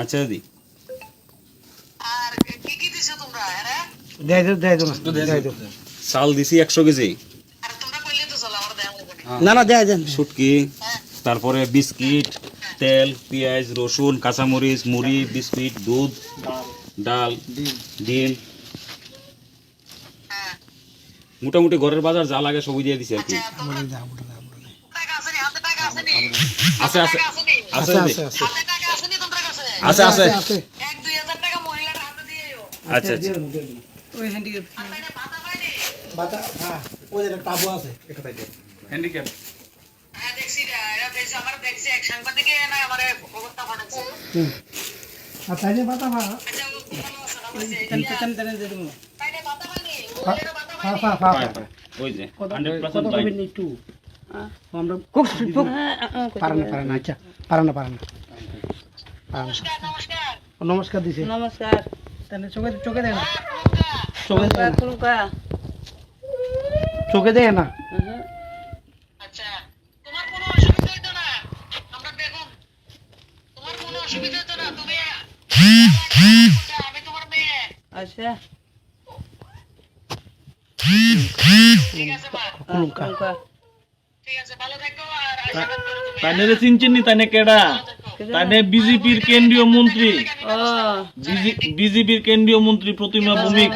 আচ্ছা দিদি চাল দিছি 100 কেজি না না দেয় দেন শুটকি তারপরে বিস্কিট তেল পেঁয়াজ রসুন কাঁচামরিচ মুড়ি বিস্কিট দুধ ডাল ডিম মোটামুটি ঘরের বাজার যা লাগে সবই দিয়ে দিছি আর কি আছে আছে আছে আছে আছে আছে আচ্ছা আচ্ছা ওই হ্যান্ডিক্যাপ বাতা হ্যাঁ ওই যে টাবু আছে এটা তাই হ্যান্ডিক্যাপ হ্যাঁ দেখছি এটা দেখছি আমার দেখছি এক সাংবাদিকে না আমারে খবরটা পাঠাচ্ছে আর তাই যে বাতা ভা আচ্ছা তেন দে দিমু তাইলে বাতা পানি ওই যে কত 100% কবি নি টু আমরা খুব পারেন না আচ্ছা পারেন না নমস্কার নমস্কার নমস্কার দিছে নমস্কার তাহলে চোখে দেয় না চোখে চোখে দেয় না আচ্ছা তোমার কোনো অসুবিধা হইতো না আমরা দেখুন তোমার কোনো অসুবিধা হইতো না তুমি আমি তোমার মেয়ে আচ্ছা ঠিক আছে মা ঠিক আছে ভালো থাকো আর আশীর্বাদ করো তুমি তানে চিনচিনি তানে কেডা তানে বিজেপির কেন্দ্রীয় মন্ত্রী ও বিজেপির কেন্দ্রীয় মন্ত্রী প্রতিমা ভৌমিক